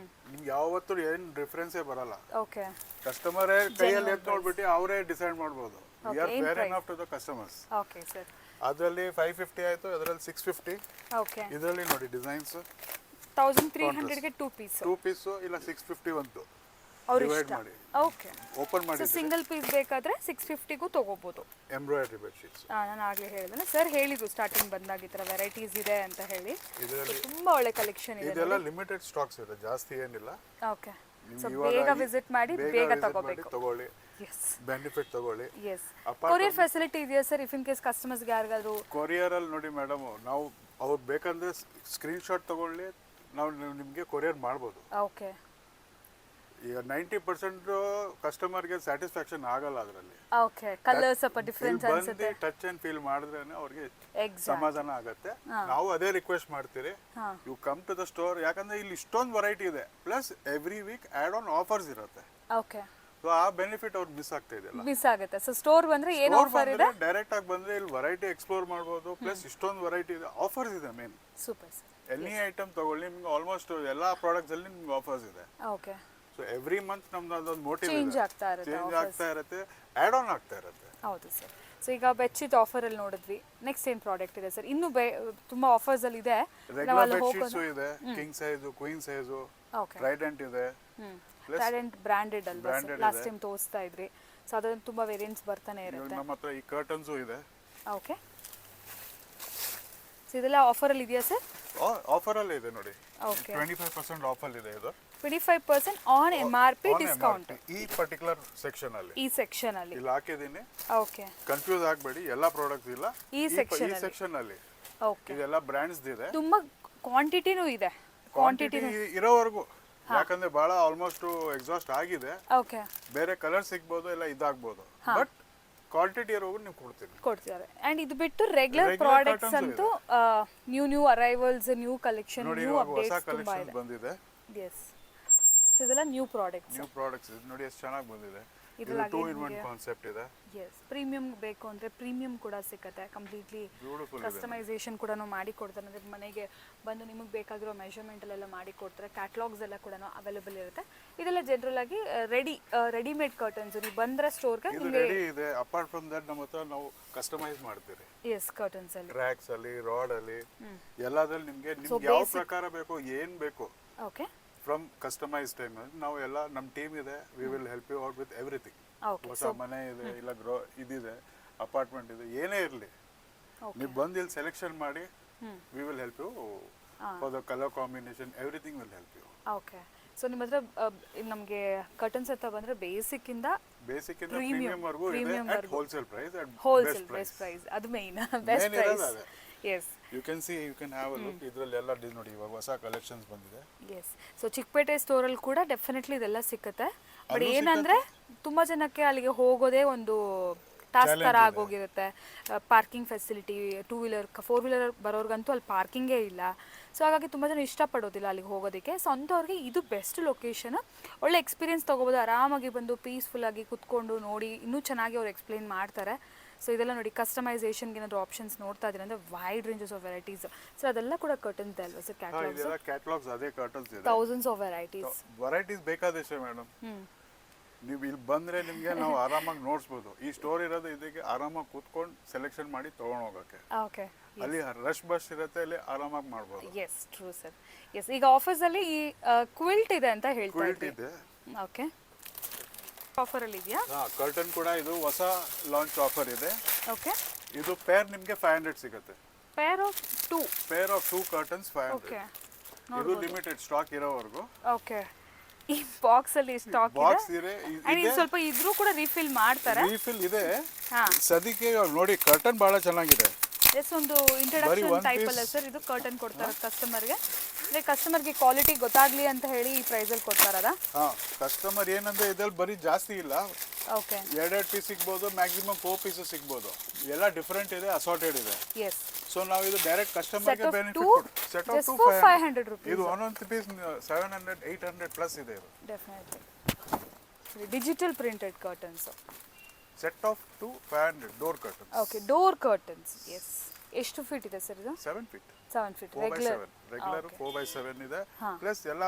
ನಿಮ್ಗೆ ಯಾವತ್ತೂ ಏನು ಡಿಫ್ರೆನ್ಸೇ ಬರಲ್ಲ. ಓಕೆ, ಕಸ್ಟಮರೇ ಕೈಯಲ್ಲಿ ಎತ್ತು ನೋಡ್ಬಿಟ್ಟು ಅವರೇ ಡಿಸೈಡ್ ಮಾಡ್ಬೋದು. We are fair enough to the customers. Okay sir. ಅದರಲ್ಲಿ 550 ಆಯ್ತು, ಅದರಲ್ಲಿ 650. ಓಕೆ, ಇದರಲ್ಲಿ ನೋಡಿ ಡಿಸೈನ್ಸ್ 1300ಗೆ 2 ಪೀಸ್ ಇಲ್ಲ 650 ಒಂದು ಅವ್ರ ಡಿವೈಡ್ ಇಷ್ಟ. ಮಾಡಿ ಓಕೆ, ಓಪನ್ ಮಾಡಿ. ಸಿಂಗಲ್ ಪೀಸ್ ಬೇಕಾದ್ರೆ 650ಗೂ ತಗೋಬಹುದು. ಎಂಬ್ರಾಯ್ಡರಿ ಬೆಡ್ಶೀಟ್ಸ್ ನಾನು ಆಗಲೇ ಹೇಳಿದ್ರೆ ಸರ್ ಹೇಳಿದ್ರು ಸ್ಟಾರ್ಟಿಂಗ್ ಬಂದಾಗ ಈ ಥರ ವೆರೈಟೀಸ್ ಇದೆ ಅಂತ ಹೇಳಿ. ಇದರಲ್ಲಿ ತುಂಬಾ ಒಳ್ಳೆ ಕಲೆಕ್ಷನ್ ಇದೆ. ಇದೆಲ್ಲ ಲಿಮಿಟೆಡ್ ಸ್ಟಾಕ್ಸ್ ಇದೆ, ಜಾಸ್ತಿ ಏನಿಲ್ಲ. ಓಕೆ, ಸೊ ಬೇಗ ವಿಸಿಟ್ ಮಾಡಿ ಬೇಗ ತಗೋಬೇಕು. ತಗೊಳ್ಳಿ, ಎಸ್, ಬೆನಿಫಿಟ್ ತಗೊಳ್ಳಿ. ಎಸ್. ಕೊರಿಯರ್ ಫೆಸಿಲಿಟಿ ಇದೆಯಾ ಸರ್? ಇಫ್ ಇನ್ ಕೇಸ್ ಕಸ್ಟಮರ್ಸ್ಗೆ ಯಾರಿಗಾದ್ರು ಕೊರಿಯರ್ ಅಲ್ಲಿ ನೋಡಿ ಮೇಡಮ್, ನಾವು ಅವ್ರು ಬೇಕಂದ್ರೆ ಸ್ಕ್ರೀನ್ ಶಾಟ್ ತಗೊಳ್ಳಿ, ನಾವು ನಿಮಗೆ ಕೊರಿಯರ್ ಮಾಡ್ಬೋದು. ಓಕೆ, ಈಗ 90% ಕಸ್ಟಮರ್ಗೆ ಸ್ಯಾಟಿಸ್ಫ್ಯಾಕ್ಷನ್ ಆಗಲ್ಲ ಅದರಲ್ಲಿ. ಓಕೆ, ಕಲರ್ ಸ್ವಲ್ಪ ಡಿಫರೆನ್ಸ್ ಅನ್ಸುತ್ತೆ. ಟಚ್ ಅಂಡ್ ಫೀಲ್ ಮಾಡಿದ್ರೇನೆ ಅವ್ರಿಗೆ ಎಕ್ಸಾಕ್ಟ್ ಸಮಾಧಾನ ಆಗುತ್ತೆ. ನಾವು ಅದೇ ರಿಕ್ವೆಸ್ಟ್ ಮಾಡ್ತೀರಿ, you come to the store, ಯಾಕಂದ್ರೆ ಇಲ್ಲಿ ಇಷ್ಟೊಂದು ವೆರೈಟಿ ಇದೆ, plus every week add on offers ಇರುತ್ತೆ. ಓಕೆ, ಸೊ ಆ ಬೆನಿಫಿಟ್ ಅವ್ರು ಮಿಸ್ ಆಗ್ತಾ ಇದೆಯಲ್ಲ. ಮಿಸ್ ಆಗುತ್ತೆ. ಸೊ ಸ್ಟೋರ್ ಬಂದ್ರೆ ಏನು ಆಫರ್ ಇದೆ? ಡೈರೆಕ್ಟ್ ಆಗಿ ಬಂದ್ರೆ ಇಲ್ಲಿ ವೆರೈಟಿ ಎಕ್ಸ್ಪ್ಲೋರ್ ಮಾಡ್ಬೋದು, ಪ್ಲಸ್ ಇಷ್ಟೊಂದು ವೆರೈಟಿ ಇದೆ, ಆಫರ್ಸ್ ಇದೆ. Main super sir. Any item ತಗೊಳ್ಳಿ, ನಿಮ್ಗೆ ಆಲ್ಮೋಸ್ಟ್ ಎಲ್ಲಾ ಪ್ರಾಡಕ್ಟ್ಸ್ ಅಲ್ಲಿ ನಿಮ್ಗೆ ಆಫರ್ಸ್ ಇದೆ. ಓಕೆ, ಸೊ ಎವ್ರಿ ಮಂತ್ ನಮ್ದು ಅದೊಂದು ಮೋಟಿವ್ ಚೇಂಜ್ ಆಗ್ತಾ ಇರುತ್ತೆ, ಚೇಂಜ್ ಆಗ್ತಾ ಇರುತ್ತೆ, ಆಡ್ ಆನ್ ಆಗ್ತಾ ಇರುತ್ತೆ. ಹೌದು ಸರ್. ಸೊ ಈಗ ಬೆಡ್ಶೀಟ್ ಆಫರ್ ಅಲ್ಲಿ ನೋಡಿದ್ವಿ, ನೆಕ್ಸ್ಟ್ ಏನ್ ಪ್ರಾಡಕ್ಟ್ ಇದೆ ಸರ್? ಇನ್ನು ತುಂಬಾ ಆಫರ್ಸ್ ಅಲ್ಲಿ ಇದೆ. ರೆಗ್ಯುಲರ್ ಬೆಡ್ಶೀಟ್ಸ್ ಇದೆ, king size, queen size, okay, trident ಇದೆ. ಟ್ರೈಡೆಂಟ್ ಬ್ರಾಂಡೆಡ್ ಅಲ್ವಾ ಸರ್? ಲಾಸ್ಟ್ ಟೈಮ್ ತೋರಿಸ್ತಾ ಇದ್ರಿ. ಸೊ ಅದ್ರಲ್ಲಿ ತುಂಬಾ ವೇರಿಯಂಟ್ಸ್ ಬರ್ತಾನೆ ಇರುತ್ತೆ. ನಮ್ಮ ಹತ್ರ ಈ ಕರ್ಟನ್ಸು ಇದೆ. ಓಕೆ, ಸೊ ಇದೆಲ್ಲ ಆಫರ್ ಅಲ್ಲಿ ಇದೆಯಾ ಸರ್? ಆಫರ್ ಅಲ್ಲಿ ಇದೆ ನೋಡಿ. ಓಕೆ, 25% ಆಫರ್ ಇದೆ. ಇದು 25% ಆನ್ MRP ಡಿಸ್ಕೌಂಟ್ ಈ ಪರ್ಟಿಕ್ಯುಲರ್ ಸೆಕ್ಷನ್ ಅಲ್ಲಿ, ಈ ಸೆಕ್ಷನ್ ಅಲ್ಲಿ ಇಲ್ಲಿ ಹಾಕಿದೀನಿ. ಓಕೆ, ಕನ್ಫ್ಯೂಸ್ ಆಗಬೇಡಿ, ಎಲ್ಲಾ ಪ್ರಾಡಕ್ಟ್ಸ್ ಇಲ್ಲ ಈ ಸೆಕ್ಷನ್ ಅಲ್ಲಿ. ಓಕೆ, ಇದೆಲ್ಲ ಬ್ರ್ಯಾಂಡ್ಸ್ ಇದೆ, ತುಂಬಾ ಕ್ವಾಂಟಿಟಿನೂ ಇದೆ. ಕ್ವಾಂಟಿಟಿ ಇರೋವರೆಗೂ, ಯಾಕಂದ್ರೆ ಬಹಳ ಆಲ್ಮೋಸ್ಟ್ ಎಕ್ಸಾಸ್ಟ್ ಆಗಿದೆ. ಓಕೆ, ಬೇರೆ ಕಲರ್ ಸಿಗ್ಬೋದು, ಎಲ್ಲ ಇದಾಗಬಹುದು, ಬಟ್ ಕ್ವಾಂಟಿಟಿ ಇರೋವರೆಗೂ ನೀವು ಕೊಡ್ತಿದ್ದಾರೆ. ಅಂಡ್ ಇದು ಬಿಟ್ಟು ರೆಗ್ಯುಲರ್ ಪ್ರಾಡಕ್ಟ್ಸ್ ಅಂತೂ ನ್ಯೂ ಅರೈವಲ್ಸ್, ನ್ಯೂ ಕಲೆಕ್ಷನ್, ನೋಡಿ. ನ್ಯೂ ಹೊಸ ಅಪ್ಡೇಟ್ಸ್ ತುಂಬಾ ಕಲೆಕ್ಷನ್ ಇದೆ. ಬಂದಿದೆ. ಎಸ್, ಸೊ ಇದೆಲ್ಲ ನ್ಯೂ ಪ್ರಾಡಕ್ಟ್ಸ್. ನೋಡಿ ಎಷ್ಟು ಚೆನ್ನಾಗಿ ಬಂದಿದೆ. ಇದು ಇದ್ರಲ್ಲಿ 2-in-1 ಕಾನ್ಸೆಪ್ಟ್ ಇದೆ. ಎಸ್, ಪ್ರೀಮಿಯಂ ಬೇಕು ಅಂದ್ರೆ ಪ್ರೀಮಿಯಂ ಕೂಡ ಸಿಗುತ್ತೆ. ಕಂಪ್ಲೀಟ್ಲಿ ಕಸ್ಟಮೈಸೇಷನ್ ಕೂಡ ಮಾಡಿ ಕೊಡ್ತಾರೆ. ಅಂದ್ರೆ ಮನೆಗೆ ಬಂದು ನಿಮಗೆ ಬೇಕಾಗಿರೋ ಮೆಷರ್ಮೆಂಟ್ ಎಲ್ಲ ಮಾಡಿ ಕೊಡ್ತಾರೆ. ಕ್ಯಾಟಲಾಗ್ಸ್ ಎಲ್ಲ ಕೂಡ ಅವೈಲೇಬಲ್ ಇರುತ್ತೆ. ಇದೆಲ್ಲ ಜನರಲ್ ಆಗಿ ರೆಡಿಮೇಡ್ ಕರ್ಟನ್ಸ್. ನೀವು ಬಂದ್ರೆ ಸ್ಟೋರ್ಗೆ ಇದು ರೆಡಿ ಇದೆ. ಅಪಾರ್ಟ್ ಫ್ರಮ್ ದಟ್ ನಮ್ಮ ಹತ್ರ ನಾವು ಕಸ್ಟಮೈಸ್ ಮಾಡ್ತೀವಿ. ಎಸ್, ಕರ್ಟನ್ಸ್ ಅಲ್ಲಿ, ಟ್ರ್ಯಾಕ್ಸ್ ಅಲ್ಲಿ, ರಾಡ್ ಅಲ್ಲಿ, ಎಲ್ಲಾದ್ರಲ್ಲಿ ನಿಮಗೆ ಯಾವ ಪ್ರಕಾರ ಬೇಕು, ಏನ್ ಬೇಕು, ಓಕೆ, ಫ್ರಮ್ ಕಸ್ಟಮೈಸ್ ಟೈಮ್ ನಾವು ಎಲ್ಲ ನಮ್ಮ ಟೀಮ್ ಇದೆ. We will help you out with everything. ಹೊಸ ಮನೆ ಇದೆ, ಇಲ್ಲ ಇದಿದೆ, ಅಪಾರ್ಟ್ಮೆಂಟ್ ಇದೆ, ಏನೇ ಇರಲಿ, ನೀವು ಬಂದು ಇಲ್ಲಿ ಸೆಲೆಕ್ಷನ್ ಮಾಡಿ, we will help you for the colour combination, everything will help you. Okay, so ನಿಮ್ಮ ಹತ್ರ ನಮಗೆ ಕರ್ಟನ್ಸ್ ಅಂತ ಬಂದ್ರೆ ಬೇಸಿಕ್ ಇಂದ ಪ್ರೀಮಿಯಂ ವರೆಗೂ ಇದೆ, at wholesale price, wholesale best price. ಅದು main best price. Yes, you can see, you can have a look. ಇದರಲ್ಲಿ ಎಲ್ಲ ನೋಡಿ ಇವಾಗ ಹೊಸ ಕಲೆಕ್ಷನ್ಸ್ ಬಂದಿದೆ. ಎಸ್, ಸೊ ಚಿಕ್ಕಪೇಟೆ ಸ್ಟೋರ್ ಅಲ್ಲಿ ಕೂಡ ಡೆಫಿನೆಟ್ಲಿ ಇದೆಲ್ಲ ಸಿಕ್ಕುತ್ತೆ. ಬಟ್ ಏನಂದ್ರೆ ತುಂಬಾ ಜನಕ್ಕೆ ಅಲ್ಲಿಗೆ ಹೋಗೋದೇ ಒಂದು ಟಾಸ್ಕ್ ತರ ಆಗೋಗಿರುತ್ತೆ. ಪಾರ್ಕಿಂಗ್ ಫೆಸಿಲಿಟಿ, 2 ವೀಲರ್ 4 ವೀಲರ್ ಬರೋರ್ಗಂತೂ ಅಲ್ಲಿ ಪಾರ್ಕಿಂಗೇ ಇಲ್ಲ. ಸೊ ಹಾಗಾಗಿ ತುಂಬ ಜನ ಇಷ್ಟಪಡೋದಿಲ್ಲ ಅಲ್ಲಿಗೆ ಹೋಗೋದಕ್ಕೆ. ಸೊ ಅಂಥವ್ರಿಗೆ ಇದು ಬೆಸ್ಟ್ ಲೊಕೇಶನ್. ಒಳ್ಳೆ ಎಕ್ಸ್ಪೀರಿಯನ್ಸ್ ತೊಗೋಬೋದು, ಆರಾಮಾಗಿ ಬಂದು ಪೀಸ್ಫುಲ್ಲಾಗಿ ಕುತ್ಕೊಂಡು ನೋಡಿ, ಇನ್ನೂ ಚೆನ್ನಾಗಿ ಅವ್ರು ಎಕ್ಸ್ಪ್ಲೇನ್ ಮಾಡ್ತಾರೆ. ಸೊ ಇದೆಲ್ಲ ನೋಡಿ, ಕಸ್ಟಮೈಸೇಷನ್ಗೆ ಏನಾದರೂ ಆಪ್ಷನ್ಸ್ ನೋಡ್ತಾ ಇದ್ದೀರಾ ಅಂದರೆ wide ranges of varieties. So ಅದೆಲ್ಲ ಕೂಡ ಕರ್ಟನ್ಸ್ ಅಲ್ವಾ ಸರ್? ಕ್ಯಾಟಲಾಗ್ಸ್ ಅದೇ ಕರ್ಟನ್ಸ್ ಇದೆ, ಥೌಸಂಡ್ಸ್ ಆಫ್ ವೆರೈಟೀಸ್ ಬೇಕಾದಷ್ಟೇ ಮೇಡಮ್. ನೀವು ಇಲ್ಲಿ ಬಂದ್ರೆ ನಿಮಗೆ ನಾವು ಆರಾಮಾಗಿ ನೋಡ್ಸ್ಬೋದು. ಈ ಸ್ಟೋರ್ ಇರೋದು ಇದಕ್ಕೆ ಆರಾಮಾಗಿ ಕೂತ್ಕೊಂಡು ಸೆಲೆಕ್ಷನ್ ಮಾಡಿ ತೊಗೊಂಡು ಹೋಗೋಕ್ಕೆ. ಓಕೆ, ಅಲ್ಲಿ ರಶ್ ಬಸ್ ಇರುತ್ತೆ, ಅಲ್ಲಿ ಆರಾಮಾಗಿ ಮಾಡ್ಬೋದು. Yes, true sir. ಎಸ್, ಈಗ ಆಫರ್ಸ್ ಅಲ್ಲಿ ಈ ಕ್ವಿಲ್ಟ್ ಇದೆ ಅಂತ ಹೇಳ್ತಾ ಇದ್ದೀವಿ. ಓಕೆ, ಆಫರ್ ಅಲ್ಲಿ ಇದೆಯಾ? ಕರ್ಟನ್ ಕೂಡ ಇದು ಹೊಸ ಲಾಂಚ್ ಆಫರ್ ಇದೆ. ಓಕೆ, ಇದು ಪೇರ್ ನಿಮಗೆ 500 ಸಿಗುತ್ತೆ. Pair of 2 curtains 500. ಓಕೆ, ಇದು ಲಿಮಿಟೆಡ್ ಸ್ಟಾಕ್ ಇರೋವರೆಗೂ. ಓಕೆ, ಈ ಬಾಕ್ಸ್ ಅಲ್ಲಿ ಸ್ಟಾಕ್ ಇದೆ. ಅಂಡ್ ಸ್ವಲ್ಪ ಇದ್ರೂ ಕೂಡ ರೀಫಿಲ್ ಮಾಡ್ತಾರೆ. ರೀಫಿಲ್ ಇದೆ. ಸದ್ಯಕ್ಕೆ ನೋಡಿ, ಕರ್ಟನ್ ಬಹಳ ಚೆನ್ನಾಗಿದೆ. ಎಸ್, ಒಂದು ಇಂಟ್ರಡಕ್ಷನ್ ಟೈಪ್ ಅಲ್ಲ ಸರ್ ಇದು? ಕರ್ಟನ್ ಕೊಡ್ತಾರೆ ಕಸ್ಟಮರ್ಗೆ. ಅಂದರೆ ಕಸ್ಟಮರ್ಗೆ ಕ್ವಾಲಿಟಿ ಗೊತ್ತಾಗಲಿ ಅಂತ ಹೇಳಿ ಈ ಪ್ರೈಸಲ್ಲಿ ಕೊಡ್ತಾರದ? ಹಾಂ, ಕಸ್ಟಮರ್ ಏನಂದ್ರೆ ಇದ್ರಲ್ಲಿ ಬರೀ ಜಾಸ್ತಿ ಇಲ್ಲ, ಓಕೆ, ಎರಡೆರಡು ಪೀಸ್ ಸಿಗ್ಬೋದು, ಮ್ಯಾಕ್ಸಿಮಮ್ 4 ಪೀಸಸ್ ಸಿಗ್ಬೋದು. ಎಲ್ಲ ಡಿಫ್ರೆಂಟ್ ಇದೆ, ಅಸಾರ್ಟೆಡ್ ಇದೆ. ಎಸ್. ಸೊ ನಾವು ಇದು ಡೈರೆಕ್ಟ್ ಕಸ್ಟಮರ್ಗೆ ಬೆನಿಫಿಟ್ ಸೆಟ್ ಆಫ್ 500 rupees. ಇದು ಒಂದೊಂದು ಪೀಸ್ 700 800 ಪ್ಲಸ್ ಇದೆ ಇದು. Definitely digital printed curtains. Set of 500 door curtains. Okay, door curtains. Yes. ಎಷ್ಟು ಫೀಟ್ ಇದೆ ಸರ್ ಇದು? 7 feet. 7 feet 4 by 7 regular 4 by 7 ಇದೆ. ಪ್ಲಸ್ ಎಲ್ಲ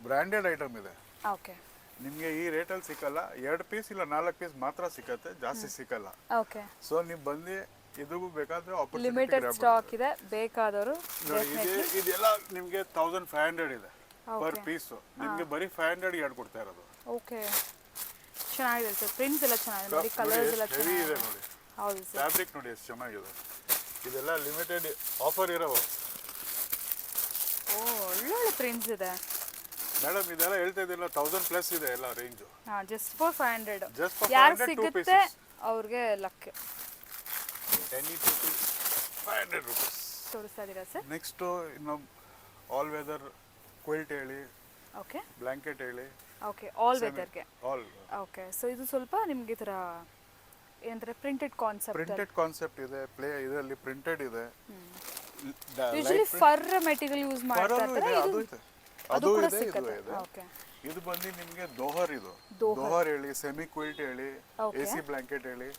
ಬ್ರ್ಯಾಂಡೆಡ್ ಐಟಮ್ ಇದೆ. ಓಕೆ. ನಿಮಗೆ ಈ ರೇಟಲ್ಲಿ ಸಿಕ್ಕಲ್ಲ, 2 ಪೀಸ್ ಇಲ್ಲ 4 ಪೀಸ್ ಮಾತ್ರ ಸಿಕ್ಕತ್ತೆ, ಜಾಸ್ತಿ ಸಿಕ್ಕಲ್ಲ. ಓಕೆ. ಸೊ ನೀವು ಬಂದು ಇದಕ್ಕೂ ಬೇಕಾದ್ರೆ ಲಿಮಿಟೆಡ್ ಸ್ಟಾಕ್ ಇದೆ, ಬೇಕಾದವರು. ಇದೆಲ್ಲ ನಿಮಗೆ 1500 ಇದೆ ಪರ್ ಪೀಸ್. ನಿಮಗೆ ಬರೀ 500 ಎರಡು ಕೊಡ್ತಾ ಇರೋದು. ಓಕೆ, ಚೆನ್ನಾಗಿದೆ ಸರ್. ಪ್ರಿಂಟ್ಸ್ ಎಲ್ಲ ಚೆನ್ನಾಗಿದೆ ನೋಡಿ, ಕಲರ್ಸ್ ಎಲ್ಲ ಹೆವಿ ಇದೆ ನೋಡಿ. ಹೌದು ಸರ್. ಫ್ಯಾಬ್ರಿಕ್ ನೋಡಿ ಎಷ್ಟು ಚೆನ್ನಾಗಿದೆ. ಇದೆಲ್ಲ ಲಿಮಿಟೆಡ್ ಆಫರ್ ಇರೋವು. ಓ, ಒಳ್ಳೊಳ್ಳೆ ಪ್ರಿಂಟ್ಸ್ ಇದೆ ಮೇಡಮ್. ಇದೆಲ್ಲ ಹೇಳ್ತಾ ಇದ್ದಿಲ್ಲ 1000 ಪ್ಲಸ್ ಇದೆ ಎಲ್ಲ ರೇಂಜು. ಹಾಂ, ಜಸ್ಟ್ ಫಾರ್ 500. ಜಸ್ಟ್ ಫಾರ್ ಯಾರು 500 2 ಸಿಗುತ್ತೆ ಪೀಸಸ್. ಅವ್ರಿಗೆ ಲಕ್. 500 rupees ತೋರಿಸ್ತಾ ಇದ್ದೀರಾ ಸರ್? ನೆಕ್ಸ್ಟ್ ಇನ್ನು ಆಲ್ ವೆದರ್ ಕ್ವಿಲ್ಟ್ ಹೇಳಿ, ಓಕೆ, ಬ್ಲಾಂಕೆಟ್ ಹೇಳಿ. ಓಕೆ, ಆಲ್ ವೆದರ್ಗೆ. ಆಲ್. ಓಕೆ, ಸೊ ಇದು ಸ್ವಲ್ಪ ನಿಮಗೆ ಈ ಥರ ಏನಂತಾರೆ ಪ್ರಿಂಟೆಡ್ ಕಾನ್ಸೆಪ್ಟ್. ಪ್ರಿಂಟೆಡ್ ಕಾನ್ಸೆಪ್ಟ್ ಇದೆ, ಇದರಲ್ಲಿ ಪ್ರಿಂಟೆಡ್ ಇದೆ. ಯೂಶಲಿ ಫರ್ ಮೆಟೀರಿಯಲ್ ಯೂಸ್ ಮಾಡ್ತಾ ಇರ್ತಾರೆ. ಅದು ಇದೆ, ಅದು ಅದು ಕೂಡ ಇದೆ, ಇದು ಸಿಗುತ್ತೆ. ಇದೆ. ಓಕೆ. ಇದು ಬಂದು ನಿಮಗೆ ದೋಹರ್. ಇದು ದೋಹರ್ ಹೇಳಿ, ಸೆಮಿ ಕ್ವಿಲ್ಟ್ ಹೇಳಿ, ಎಸಿ ಬ್ಲಾಂಕೆಟ್ ಹೇಳಿ.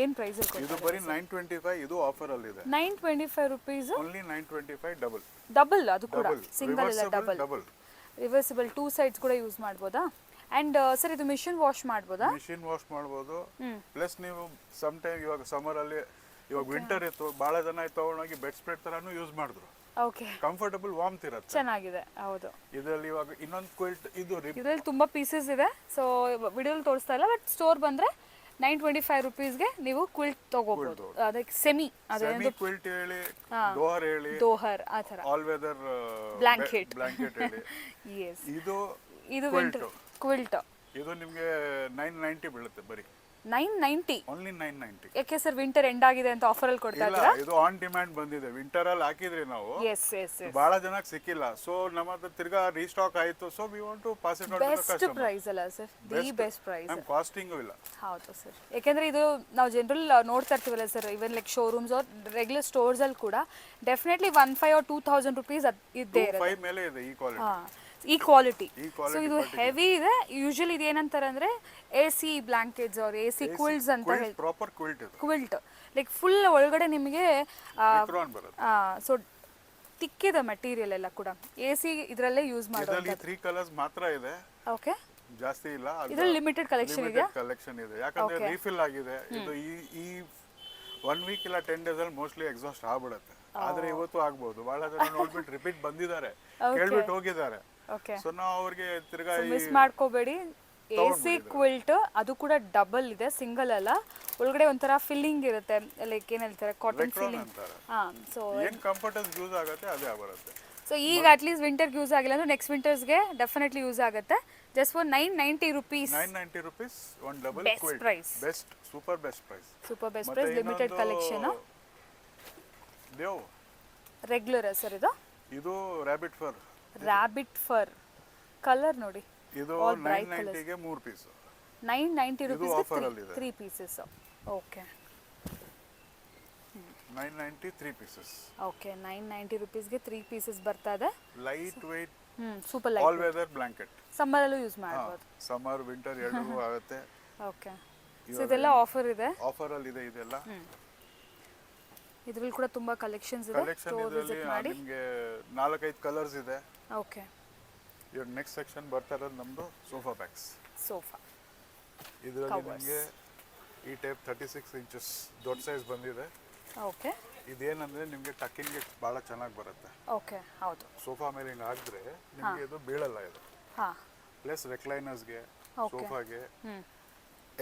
ಏನು ಪ್ರೈಸ್ ಅಲ್ಲಿ ಇದು ಬರೀ 925. ಇದು ಆಫರ್ ಅಲ್ಲಿ ಇದೆ. 925 rupees. Only 925 double. ಡಬಲ್, ಅದು ಕೂಡ ಸಿಂಗಲ್ ಇಲ್ಲ, ಡಬಲ್. ಡಬಲ್ ರಿವರ್ಸಿಬಲ್ 2 ಸೈಡ್ಸ್ ಕೂಡ ಯೂಸ್ ಮಾಡ್ಬೋದಾ? ಅಂಡ್ ಸರ್ ಇದು ಮಿಷಿನ್ ವಾಶ್ ಮಾಡ್ಬೋದಾ? ಮಿಷಿನ್ ವಾಶ್ ಮಾಡ್ಬೋದು. ಪ್ಲಸ್ ನೀವು ಸಮ್ ಟೈಮ್ ಇವಾಗ ಸಮ್ಮರ್ ಅಲ್ಲಿ, ಇವಾಗ ವಿಂಟರ್ ಇತ್ತು, ಬಹಳ ಜನ ತಗೊಂಡೋಗಿ ಬೆಡ್ ಸ್ಪ್ರೆಡ್ ತರಾನು ಯೂಸ್ ಮಾಡಿದ್ರು. ಓಕೆ, ಕಂಫರ್ಟಬಲ್ ವಾರ್ಮ್ತ್ ಇರುತ್ತೆ, ಚೆನ್ನಾಗಿದೆ. ಹೌದು, ಇದರಲ್ಲಿ ಇವಾಗ ಇನ್ನೊಂದು ಕ್ವಿಲ್ಟ್ ಇದು ಇದರಲ್ಲಿ ತುಂಬಾ ಪೀಸಸ್ ಇದೆ. ಸೊ ವಿಡಿಯೋಲಿ ತೋರಿಸ್ತಾ ಇಲ್ಲ, ಬಟ್ ಸ್ಟೋರ್ ಬಂದ್ರೆ 925 rupeesಗೆ ನೀವು ಕ್ವಿಲ್ಟ್ ತಗೋಬಹುದು. ಅದಕ್ಕೆ ಸೆಮಿ ಕ್ವಿಲ್ಟ್ ಹೇಳಿ, ದೋಹರ್ ಹೇಳಿ, ದೋಹರ್ ಆ ಥರ, ಆಲ್ ವೆದರ್ ಬ್ಲಾಂಕೆಟ್ ಹೇಳಿ. ಎಸ್. ಇದು ವಿಂಟರ್ ಕ್ವಿಲ್ಟ್. ಇದು ನಿಮಗೆ 990 ಬೀಳುತ್ತೆ ಬರೀ. 990 ಓನ್ಲಿ 990. ಯಾಕೆ ಸರ್ ವಿಂಟರ್ ಎಂಡ್ ಆಗಿದೆ ಅಂತ ಆಫರ್ ಅಲ್ಲಿ ಕೊಡ್ತಾ ಇಲ್ಲ, ಇದ್ದೀರಾ? ಇದು ಆನ್ ಡಿಮ್ಯಾಂಡ್ ಬಂದಿದೆ. ವಿಂಟರ್ ಅಲ್ಲಿ ಹಾಕಿದ್ರಿ ನಾವು, ಎಸ್ ಎಸ್ ಎಸ್, ಬಹಳ ಜನಕ್ಕೆ ಸಿಕ್ಕಿಲ್ಲ. ಸೊ ನಮ್ಮ ಹತ್ರ ತಿರ್ಗಾ ರೀಸ್ಟಾಕ್ ಆಯ್ತು. So we want to pass it on to the best customer. Price ಅಲ್ಲ ಸರ್? The best price. ನಮ್ ಕಾಸ್ಟಿಂಗು ಇಲ್ಲ. ಹೌದು ಸರ್, ಯಾಕೆಂದ್ರೆ ಇದು ನಾವು ಜನರಲ್ ನೋಡ್ತಾ ಇರ್ತೀವಲ್ಲ sir, even like showrooms or regular stores ಅಲ್ಲಿ ಕೂಡ ಡೆಫಿನೆಟ್ಲಿ 1500 or 2000 rupees ಇದ್ದೇ ಇರುತ್ತೆ. 5 ಮೇಲೆ ಇದೆ ಈ ಕ್ವಾಲಿಟಿ. ಈ ಕ್ವಾಲಿಟಿ. ಸೊ ಇದು ಹೆವಿ ಇದೆ. ಯೂಶಲಿ ಇದು ಏನಂತಾರೆ ಅಂದ್ರೆ AC ಬ್ಲಾಂಕೆಟ್ಸ್ ಆರ್ AC ಕ್ವಿಲ್ಟ್ಸ್ ಅಂತ ಹೇಳಿ. ಪ್ರಾಪರ್ ಕ್ವಿಲ್ಟ್ ಇದು. ಕ್ವಿಲ್ಟ್ ಲೈಕ್ ಫುಲ್ ಒಳಗಡೆ ನಿಮಗೆ ವಿಕ್ರಾನ್ ಬರುತ್ತೆ. ಸೊ ತಿಕ್ಕಿದ ಮೆಟೀರಿಯಲ್ ಎಲ್ಲ ಕೂಡ AC ಇದರಲ್ಲೇ ಯೂಸ್ ಮಾಡೋದು. ಇದರಲ್ಲಿ 3 ಕಲರ್ಸ್ ಮಾತ್ರ ಇದೆ. ಓಕೆ, ಜಾಸ್ತಿ ಇಲ್ಲ. ಇದರಲ್ಲಿ ಲಿಮಿಟೆಡ್ ಕಲೆಕ್ಷನ್ ಇದೆ. ಕಲೆಕ್ಷನ್ ಇದೆ, ಯಾಕಂದ್ರೆ ರೀಫಿಲ್ ಆಗಿದೆ. ಇದು ಈ 1 ವೀಕ್ ಇಲ್ಲ 10 days ಅಲ್ಲಿ ಮೋಸ್ಟ್ಲಿ ಎಕ್ಸಾಸ್ಟ್ ಆಗ್ಬಿಡುತ್ತೆ. ಆದ್ರೆ ಇವತ್ತು ಆಗ್ಬೋದು. ಬಹಳ ಜನ ನೋಡ್ಬಿಟ್ಟು ರಿಪೀಟ್ ಬಂದಿದ್ದಾರೆ, ಕೇಳ್ಬಿಟ್ಟು ಹೋಗಿದ್ದಾರೆ. ಓಕೆ, ಸೊ ನಾವು ಅವ್ರಿಗೆ ತಿರ್ಗಾ ಮಿಸ್ ಮಾಡ್ಕೋಬೇಡಿ. AC ಕ್ವಿಲ್ಟ್ ಅದು ಕೂಡ ಡಬಲ್ ಇದೆ, ಸಿಂಗಲ್ ಅಲ್ಲ. ಒಳಗಡೆ ಒಂಥರ ಫಿಲ್ಲಿಂಗ್ ಇರುತ್ತೆ, ಲೈಕ್ ಏನ್ ಹೇಳ್ತಾರೆ ಕಾಟನ್ ಫಿಲ್ಲಿಂಗ್. ಸೊ ಏನ್ ಕಂಫರ್ಟಬಲ್ ಯೂಸ್ ಆಗುತ್ತೆ ಅದೇ ಬರುತ್ತೆ. ಸೊ ಈಗ ಅಟ್ಲೀಸ್ಟ್ ವಿಂಟರ್ಗೆ ಯೂಸ್ ಆಗಿಲ್ಲ ಅಂದ್ರೆ ನೆಕ್ಸ್ಟ್ ವಿಂಟರ್ಸ್ಗೆ ಡೆಫಿನೆಟ್ಲಿ ಯೂಸ್ ಆಗುತ್ತೆ. Just for 990 rupees. 990 rupees one double quilt. Price, best, super best price. Super best price, limited collection. ದೇವ್ ರೆಗ್ಯುಲರ್ ಸರ್ ಇದು? ಇದು rabbit fur. Rabbit fur colour ನೋಡಿ. ಇದು 990 ಗೆ 3 ಪೀಸ್. 990 rupees ಆಫರ್ ಅಲ್ಲಿ ಇದೆ. 3 ಪೀಸಸ್. Okay, 990 3 pieces. ಓಕೆ, 990 rupeesಗೆ 3 pieces ಬರ್ತಾ ಇದೆ. Light weight, super all light, weather blanket. Summer ಅಲ್ಲೂ ಯೂಸ್ ಮಾಡಬಹುದು. ಸಮ್ಮರ್ ವಿಂಟರ್ ಎರಡೂ ಆಗುತ್ತೆ. ಓಕೆ, ಸೊ ಇದೆಲ್ಲ ಆಫರ್ ಇದೆ. ಆಫರ್ ಅಲ್ಲಿ ಇದೆ ಇದೆಲ್ಲ. ಇದರಲ್ಲಿ ಕೂಡ ತುಂಬಾ ಕಲೆಕ್ಷನ್ಸ್ ಇದೆ. ಕಲೆಕ್ಷನ್ ಇದರಲ್ಲಿ ನಿಮಗೆ 4-5 ಕಲರ್ಸ್ ಇದೆ. ಓಕೆ, ಇವಾಗ ನೆಕ್ಸ್ಟ್ ಸೆಕ್ಷನ್ ಬರ್ತಾ ಇರೋದು ನಮ್ದು ಸೋಫಾ ಬ್ಯಾಗ್ಸ್. ಸೋಫಾ ಇದರಲ್ಲಿ ನಿಮಗೆ ಈ ಟೈಪ್ 36 ಇಂಚಸ್ ದೊಡ್ಡ ಸೈಜ್ ಬಂದಿದೆ. ಓಕೆ, ಇದೇನಂದ್ರೆ ನಿಮಗೆ ಟಕ್ಕಿಂಗ್ಗೆ ಭಾಳ ಚೆನ್ನಾಗಿ ಬರುತ್ತೆ. ಓಕೆ, ಹೌದು. ಸೋಫಾ ಮೇಲೆ ಹಿಂಗೆ ಹಾಕಿದ್ರೆ ನಿಮಗೆ ಇದು ಬೀಳಲ್ಲ ಇದು. ಹಾಂ, ಪ್ಲಸ್ ರೆಕ್ಲೈನರ್ಸ್ಗೆ, ಸೋಫಾಗೆ,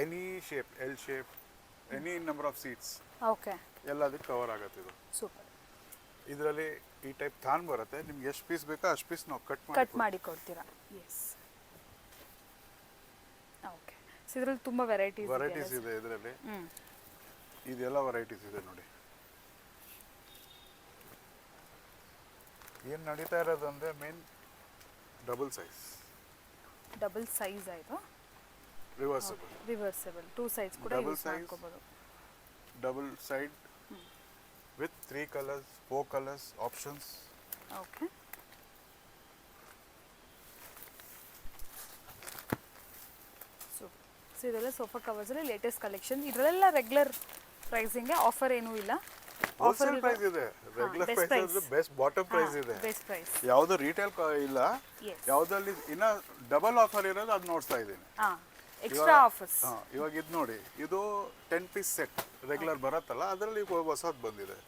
any shape, L shape, any number of seats, okay, ಎಲ್ಲದಕ್ಕೆ ಕವರ್ ಆಗುತ್ತೆ ಇದು. ಸೂಪರ್. ಇದರಲ್ಲಿ ಈ ಟೈಪ್ ಥಾನ್ ಬರುತ್ತೆ. ನಿಮ್ಗೆ ಎಷ್ಟು ಪೀಸ್ ಬೇಕೋ ಅಷ್ಟು ಪೀಸ್ ನಾವು ಕಟ್ ಮಾಡಿ ಕೊಡ್ತೀರಾ? ಎಸ್. ಓಕೆ, ಸೊ ಇದರಲ್ಲಿ ತುಂಬ ವೆರೈಟೀಸ್ ಇದೆ ಇದರಲ್ಲಿ. ಇದೆಲ್ಲ ವೆರೈಟೀಸ್ ಇದೆ ನೋಡಿ. ಏನು ನಡೀತಾ ಇರೋದು ಅಂದರೆ main double size double size ಆಯಿತು, ರಿವರ್ಸಬಲ್ ರಿವರ್ಸಬಲ್ 2 ಸೈಡ್ಸ್ ಕೂಡ Double ಯೂಸ್ size. ಮಾಡ್ಕೋಬೋದು. Double side with 3 colours 4 colours options. Okay, so ಇದೆಲ್ಲ ಸೋಫಾ ಕವರ್ಸಲ್ಲಿ ಲೇಟೆಸ್ಟ್ ಕಲೆಕ್ಷನ್. ಇದರಲ್ಲೆಲ್ಲ ರೆಗ್ಯುಲರ್ ಪ್ರೈಸಿಂಗ್ಗೆ ಆಫರ್ ಏನೂ ಇಲ್ಲ. ಹೋಲ್ಸೇಲ್ ಪ್ರೈಸ್ ಇದೆ, regular best price best bottom price ಇದೆ. Best price. ಯಾವುದು ರಿಟೇಲ್ ಇಲ್ಲ, Yes. ಯಾವುದಲ್ಲಿ ಇನ್ನ ಡಬಲ್ ಆಫರ್ ಇರೋದು ಅದು ನೋಡ್ತಾ ಇದ್ದೀನಿ. ಹಾಂ, ಎಕ್ಸ್ಟ್ರಾ ಆಫರ್ಸ್. ಇವಾಗ ಇದು ನೋಡಿ, ಇದು 10 ಪೀಸ್ ಸೆಟ್ ರೆಗ್ಯುಲರ್ ಬರುತ್ತಲ್ಲ, ಅದರಲ್ಲಿ ಹೊಸದು ಬಂದಿದೆ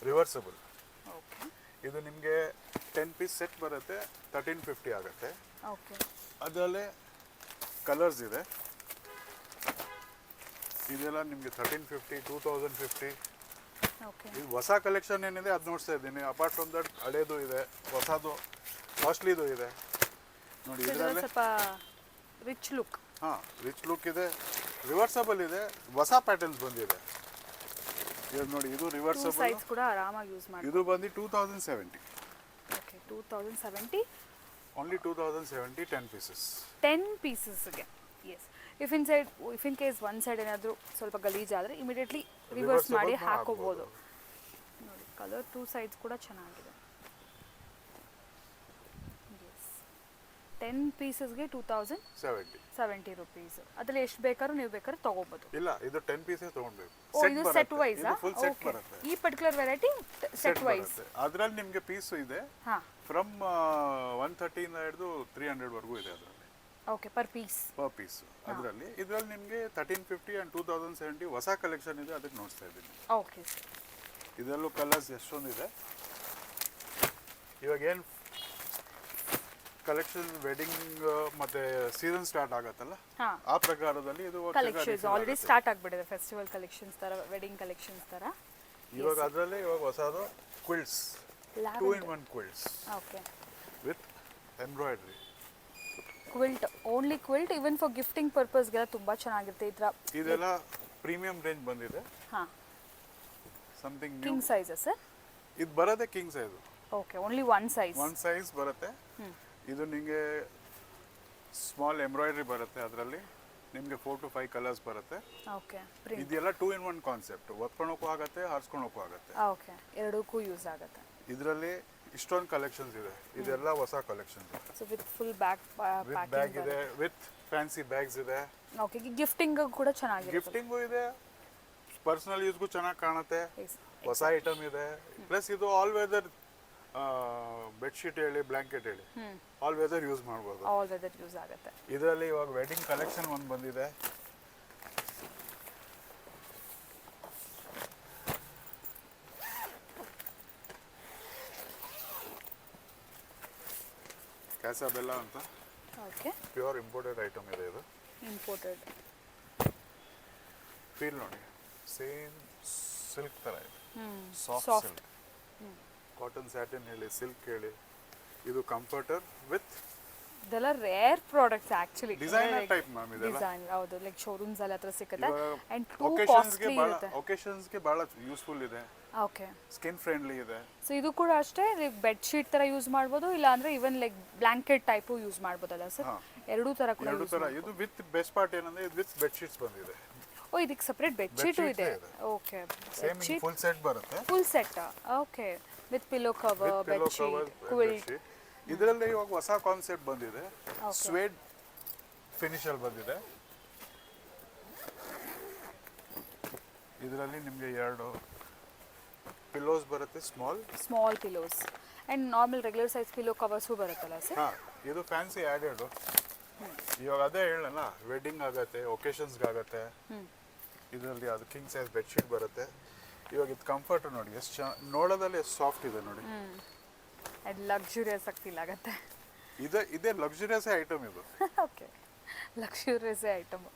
ರಿವರ್ಸಬಲ್. ಓಕೆ, ಇದು ನಿಮಗೆ 10 ಪೀಸ್ ಸೆಟ್ ಬರುತ್ತೆ, 1350 ಆಗುತ್ತೆ. ಓಕೆ, ಅದರಲ್ಲೇ ಕಲರ್ಸ್ ಇದೆ. ಇದೆಲ್ಲ ನಿಮಗೆ 1350 2050. ಓಕೆ, ಇದು ಹೊಸ ಕಲೆಕ್ಷನ್ ಏನಿದೆ ಅದು ನೋಡ್ತಾ ಇದ್ದೀನಿ. ಅಪಾರ್ಟ್ ಫ್ರಮ್ ದಟ್ ಹಳೇದು ಇದೆ, ಹೊಸದು ಕಾಸ್ಟ್ಲಿದು ಇದೆ ನೋಡಿ. ಇದರಲ್ಲಿ ಸ್ವಲ್ಪ ರಿಚ್ ಲುಕ್. ಹಾಂ, ರಿಚ್ ಲುಕ್ ಇದೆ, ರಿವರ್ಸಬಲ್ ಇದೆ, ಹೊಸ ಪ್ಯಾಟರ್ನ್ಸ್ ಬಂದಿದೆ. ಇದು ನೋಡಿ, ಇದು 2 ರಿವರ್ಸಬಲ್. ಸೈಡ್ಸ್ ಕೂಡ ಆರಾಮಾಗಿ ಯೂಸ್ ಮಾಡಿ. ಇದು ಬಂದು 2070. ಓಕೆ, 2070 ಓನ್ಲಿ 2070 10 ಪೀಸಸ್. 10 ಪೀಸಸ್ಗೆ. Yes, if in case one side ಏನಾದರೂ ಸ್ವಲ್ಪ ಗಲೀಜಾದರೆ ಇಮಿಡಿಯೇಟ್ಲಿ ರಿವರ್ಸ್ ಮಾಡಿ Reversible ಹಾಕೋಬೋದು. ನೋಡಿ, ಕಲರ್ 2 ಸೈಡ್ಸ್ ಕೂಡ ಚೆನ್ನಾಗಿದೆ. ಎಸ್, 10 ಪೀಸಸ್ಗೆ 2070 ರುಪೀಸ್. ಅದರಲ್ಲಿ ಎಷ್ಟು ಬೇಕಾದ್ರೂ ನೀವು ಬೇಕಾದ್ರೆ ತೊಗೋಬೋದು. ಇಲ್ಲ, ಇದು 10 ಪೀಸೇ ತೊಗೊಳ್ಬೇಕು. ಓ, ಇದು ಸೆಟ್ ವೈಸ್. ಫುಲ್ ಸೆಟ್ ಬರುತ್ತೆ. ಈ ಪರ್ಟಿಕ್ಯುಲರ್ ವೆರೈಟಿ ಸೆಟ್ ವೈಸ್. ಅದರಲ್ಲಿ ನಿಮಗೆ ಪೀಸ್ ಇದೆ ಹಾಂ, ಫ್ರಮ್ 130 ಇಂದ ಹಿಡಿದು 300 ವರೆಗೂ ಇದೆ ಅದರಲ್ಲಿ ಓಕೆ, ಪರ್ ಪೀಸ್. ಪೀಸ್. ಇದರಲ್ಲಿ ನಿಮಗೆ 1350 ಆ್ಯಂಡ್ 2070 ಹೊಸ ಕಲೆಕ್ಷನ್ ಇದೆ, ಅದಕ್ಕೆ ನೋಡ್ತಾ ಇದ್ದೀನಿ. ಓಕೆ, ಇದರಲ್ಲೂ ಕಲರ್ಸ್ ಎಷ್ಟೊಂದಿದೆ. ಇವಾಗ ಏನು ಕಲೆಕ್ಷನ್ ವೆಡ್ಡಿಂಗ್ ಮತ್ತೆ ಸೀಸನ್ ಸ್ಟಾರ್ಟ್ ಆಗತ್ತಲ್ಲ, ಹಾಂ, ಆ ಪ್ರಕಾರದಲ್ಲಿ ಇದು ಕಲೆಕ್ಷನ್ಸ್ ಆಲ್ರೆಡಿ ಸ್ಟಾರ್ಟ್ ಆಗಿಬಿಟ್ಟಿದೆ. ಫೆಸ್ಟಿವಲ್ ಕಲೆಕ್ಷನ್ಸ್ ಥರ, ವೆಡ್ಡಿಂಗ್ ಕಲೆಕ್ಷನ್ಸ್ ಥರ. ಇವಾಗ ಅದರಲ್ಲೇ ಇವಾಗ ಹೊಸದು quilts, 2-in-1 quilts okay, with embroidery. Quilt, only quilt, even for gifting ಪರ್ಪಸ್ಗೆಲ್ಲ ತುಂಬ ಚೆನ್ನಾಗಿರುತ್ತೆ ಈ ಥರ. ಇದೆಲ್ಲ ಪ್ರೀಮಿಯಂ ರೇಂಜ್ ಬಂದಿದೆ. ಹಾಂ, something new. King size sir? ಇದು ಬರೋದೇ king size. Okay, only one size. One size ಬರುತ್ತೆ. ಇದು ನಿಮಗೆ ಸ್ಮಾಲ್ ಎಂಬ್ರಾಯ್ಡ್ರಿ ಬರುತ್ತೆ, ಅದರಲ್ಲಿ ನಿಮಗೆ 4 to 5 ಕಲರ್ಸ್ ಬರುತ್ತೆ. ಓಕೆ, ಇದೆಲ್ಲ 2-in-1 ಕಾನ್ಸೆಪ್ಟ್. ಒತ್ಕೊಳಕ್ಕೂ ಆಗುತ್ತೆ, ಹಾರಿಸ್ಕೊಳಕ್ಕೂ ಆಗುತ್ತೆ. ಓಕೆ, ಎರಡಕ್ಕೂ ಯೂಸ್ ಆಗುತ್ತೆ. ಇದರಲ್ಲಿ ಇಷ್ಟೊಂದು ಕಲೆಕ್ಷನ್ಸ್ ಇದೆ. ಇದೆಲ್ಲ ಹೊಸ ಕಲೆಕ್ಷನ್ಸ್ ಇದೆ. So with full bag with bag ಇದೆ, ವಿತ್ ಫ್ಯಾನ್ಸಿ ಬ್ಯಾಗ್ಸ್ ಇದೆ. ಓಕೆ, ಗಿಫ್ಟಿಂಗ್ ಕೂಡ ಚೆನ್ನಾಗಿದೆ. ಗಿಫ್ಟಿಂಗು ಇದೆ, ಪರ್ಸನಲ್ ಯೂಸ್ಗೂ ಚೆನ್ನಾಗಿ ಕಾಣುತ್ತೆ. ಹೊಸ ಐಟಮ್ ಇದೆ. ಪ್ಲಸ್ ಇದು ಆಲ್ ವೆದರ್ ಬೆಡ್ಶೀಟ್ ಹೇಳಿ, ಬ್ಲಾಂಕೆಟ್ ಹೇಳಿ, ಆಲ್ ವೆದರ್ ಯೂಸ್ ಮಾಡ್ಬೋದು. ಆಲ್ ವೆದರ್ ಯೂಸ್ ಆಗುತ್ತೆ. ಇದರಲ್ಲಿ ಇವಾಗ ವೆಡ್ಡಿಂಗ್ ಕಲೆಕ್ಷನ್ ಒಂದು ಬಂದಿದೆ. ಕ್ಯಾಸಾಬೆಲ್ಲಾ ಅಂತ, ಓಕೆ, ಪ್ಯೂರ್ ಇಂಪೋರ್ಟೆಡ್ ಐಟಮ್ ಇದೆ. ಇದು ಇಂಪೋರ್ಟೆಡ್. ಫೀಲ್ ನೋಡಿ, ಸೇಮ್ ಸಿಲ್ಕ್ ಥರ ಇದೆ, Soft. Soft silk. Cotton satin ಹೇಳಿ, ಸಿಲ್ಕ್ ಹೇಳಿ. ಇದು ಕಂಫರ್ಟರ್ ವಿತ್ ಇದೆಲ್ಲ rare products actually. Designer type ma'am. ಇದೆಲ್ಲ ಡಿಸೈನ್, ಹೌದು, ಲೈಕ್ ಶೋರೂಮ್ಸ್ ಅಲ್ಲಿ ಹತ್ರ ಸಿಗುತ್ತೆ. ಅಂಡ್ ಟೂ ಒಕೇಶನ್ಸ್ಗೆ ಕಾಸ್ಟ್ಲಿ ಬಹಳ ಇರುತ್ತೆ. ಒಕೇಶನ್ಸ್ಗೆ ಬಹಳ ಯೂಸ್ಫುಲ್ ಇದೆ. ಓಕೆ, ಸ್ಕಿನ್ ಫ್ರೆಂಡ್ಲಿ ಇದೆ. ಸೊ ಇದು ಕೂಡ ಅಷ್ಟೇ, ಲೈಕ್ ಬೆಡ್ ಶೀಟ್ ತರ ಯೂಸ್ ಮಾಡ್ಬೋದು, ಇಲ್ಲ ಅಂದ್ರೆ even like blanket type use ಮಾಡ್ಬೋದಲ್ಲ ಸರ್? ಎರಡೂ ತರ ಕೂಡ ಎರಡು ತರ. ಇದು ವಿತ್ ಬೆಸ್ಟ್ ಪಾರ್ಟ್ ಏನಂದ್ರೆ ಇದು ವಿತ್ ಬೆಡ್ ಶೀಟ್ಸ್ ಬಂದಿದೆ. ಓ, ಇದಕ್ಕೆ ಸಪರೇಟ್ ಬೆಡ್ ಶೀಟು ಇದೆ. ಓಕೆ, ಸೇಮ್ ಫುಲ್ ಸೆಟ್ ಬರುತ್ತೆ. Full set. Okay, with pillow cover, bed sheet, quilt. ಇದರಲ್ಲಿ ಇವಾಗ ಹೊಸ ಕಾನ್ಸೆಪ್ಟ್ ಬಂದಿದೆ. ಸ್ವೇಡ್ ಫಿನಿಶ್ ಅಲ್ಲಿ ಬಂದಿದೆ. ಇದರಲ್ಲಿ ನಿಮಗೆ 2 ಪಿಲ್ಲೋಸ್ ಬರುತ್ತೆ, small pillows and normal regular size pillow covers ಬರುತ್ತಲ್ಲ ಸರ್? ಹಾಂ, ಇದು ಫ್ಯಾನ್ಸಿ ಆ್ಯಡೆಡ್. ಇವಾಗ ಅದೇ ಹೇಳೋಣ, ವೆಡ್ಡಿಂಗ್ ಆಗುತ್ತೆ, ಒಕೇಶನ್ಸ್ಗೆ ಆಗುತ್ತೆ. ಇದರಲ್ಲಿ ಅದು ಕಿಂಗ್ ಸೈಜ್ ಬೆಡ್ಶೀಟ್ ಬರುತ್ತೆ. ಇವಾಗ ಇದು ಕಂಫರ್ಟ್ ನೋಡಿ, ಎಷ್ಟು ನೋಡೋದಲ್ಲಿ ಎಷ್ಟು ಸಾಫ್ಟ್ ಇದೆ ನೋಡಿ. ಅದು ಲಕ್ಸುರಿಯಸ್ ಆಗಿ ಫೀಲ್ ಆಗುತ್ತೆ. ಇದೇ ಲಕ್ಸುರಿಯಸ್ ಐಟಮ್ ಇದು. Okay, luxurious item.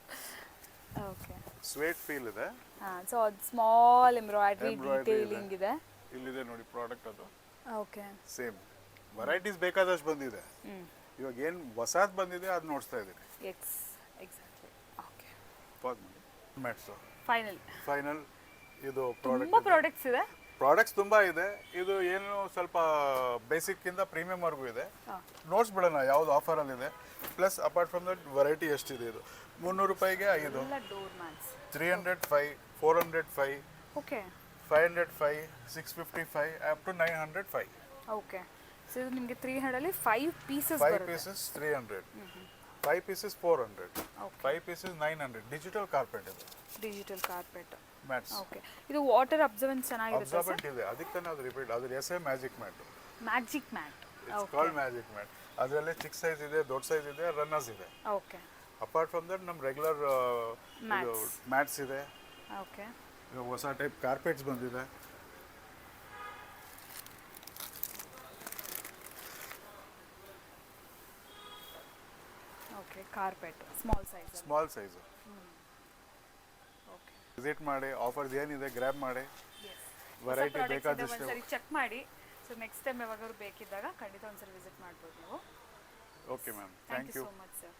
Okay, sweet feel ಇದೆ. ಹಾಂ, ಸೊ ಅದು ಸ್ಮಾಲ್ ಎಂಬ್ರಾಯ್ಡ್ರಿ ಡೀಟೇಲಿಂಗ್ ಇದೆ. ಇಲ್ಲಿದೆ ನೋಡಿ ಪ್ರಾಡಕ್ಟ್ ಅದು. ಓಕೆ, ಸೇಮ್ ವೆರೈಟೀಸ್ ಬೇಕಾದಷ್ಟು ಬಂದಿದೆ. ಇವಾಗ ಏನು ಹೊಸದು ಬಂದಿದೆ ಅದು ನೋಡ್ತಾ ಇದ್ದೀನಿ. ಎಕ್ಸಾಕ್ಟ್ಲಿ. ಓಕೆ, ಪಾಸ್ ಮಾಡಿ ಮ್ಯಾಟ್ಸು ಫೈನಲ್ ಇದು ತುಂಬ ಪ್ರಾಡಕ್ಟ್ಸ್ ಇದೆ. ಪ್ರಾಡಕ್ಟ್ಸ್ ತುಂಬ ಇದೆ. ಇದು ಏನು ಸ್ವಲ್ಪ ಬೇಸಿಕ್ಕಿಂದ ಪ್ರೀಮಿಯಮ್ವರೆಗೂ ಇದೆ. ನೋಟ್ಸ್ ಬಿಡೋಣ ಯಾವ್ದು ಆಫರಲ್ಲಿದೆ. Plus apart from that variety ಎಷ್ಟಿದೆ ಇದು 300 ರೂಪಾಯಿಗೆ 5, 305, 405, okay 505, 655 up to 905. Okay. So ಇದು ನಿಮಗೆ 300 ಅಲ್ಲಿ 5 ಪೀಸಸ್ 5 ಬರುತ್ತೆ. Pieces 300, 5 pieces 400, 5 pieces 900. Digital carpet ಇದು, ಡಿಜಿಟಲ್ ಕಾರ್ಪೆಟ್. ಮ್ಯಾಟ್ಸ್. ಓಕೆ. ಇದು ವಾಟರ್ ಅಬ್ಸರ್ವೆನ್ಸ್ ಚೆನ್ನಾಗಿರುತ್ತೆ ಸರ್. ಅಬ್ಸಾರ್ಬೆಂಟ್ ಇದೆ, ಅದಕ್ಕೆ ಅದು ರಿಪೀಟ್. ಅದ್ರ ಹೆಸರೇ magic mat. Magic mat. It's called magic mat. ಅದರಲ್ಲಿ ಚಿಕ್ಕ ಸೈಜ್ ಇದೆ, ದೊಡ್ಡ ಸೈಜ್ ಇದೆ, ರನ್ನರ್ಸ್ ಇದೆ. ಓಕೆ. ಅಪಾರ್ಟ್ ಫ್ರಮ್ ದಟ್ ನಮ್ಮ ರೆಗ್ಯುಲರ್ ಮ್ಯಾಟ್ಸ್ ಇದೆ. ಓಕೆ. ಹೊಸ ಟೈಪ್ ಕಾರ್ಪೆಟ್ಸ್ ಬಂದಿದೆ. Okay. Carpet small size. Small size. Okay. Visit ಮಾಡಿ, ಆಫರ್ಸ್ ಏನಿದೆ ಗ್ರ್ಯಾಬ್ ಮಾಡಿ. ಎಸ್. ವೆರೈಟಿ ಬೇಕಾದಷ್ಟು. ಒಂದ್ಸರಿ ಚೆಕ್ ಮಾಡಿ. ಸೊ ನೆಕ್ಸ್ಟ್ ಟೈಮ್ ಯಾವಾಗಾದ್ರು ಬೇಕಿದ್ದಾಗ ಖಂಡಿತ ಒಂದ್ಸರಿ ವಿಸಿಟ್ ಮಾಡ್ಬೋದು ನೀವು. Okay ma'am, thank thank you you. So much sir.